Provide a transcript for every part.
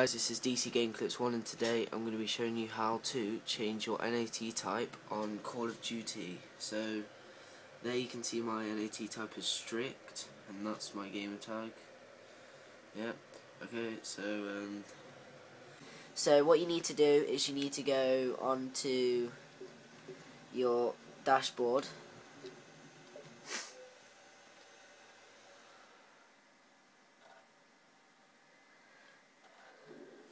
guys, this is DC Game Clips 1 and today I'm going to be showing you how to change your NAT type on Call of Duty. So there you can see my NAT type is strict and that's my gamer tag. Yep, okay, So what you need to do is you need to go onto your dashboard.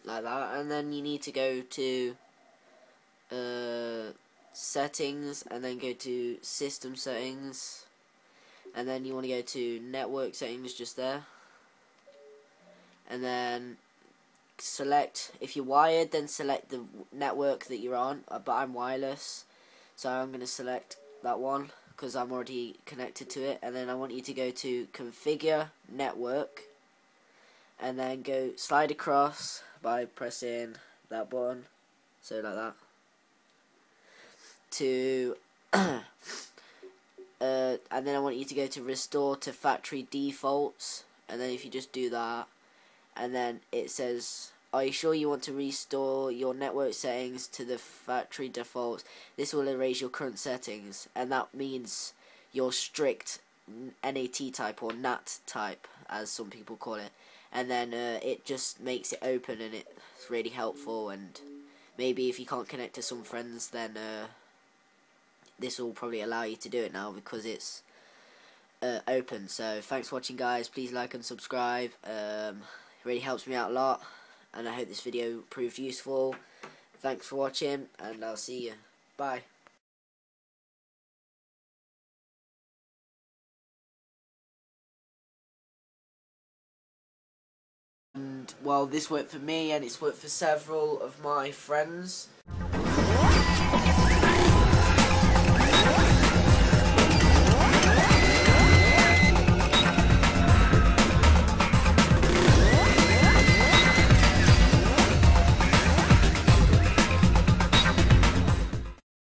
Like that, and then you need to go to settings, and then go to system settings, and then you want to go to network settings just there, and then select, if you're wired, then select the network that you're on, but I'm wireless, so I'm going to select that one because I'm already connected to it. And then I want you to go to configure network, and then go slide across by pressing that button, so like that, to and then I want you to go to restore to factory defaults, and then if you just do that, and then it says, are you sure you want to restore your network settings to the factory defaults? This will erase your current settings, and that means your strict NAT type, or NAT type as some people call it. And then it just makes it open, and it's really helpful. And maybe if you can't connect to some friends, then this will probably allow you to do it now because it's open. So thanks for watching, guys. Please like and subscribe. It really helps me out a lot, and I hope this video proved useful. Thanks for watching, and I'll see you. Bye. And well, this worked for me, and it's worked for several of my friends.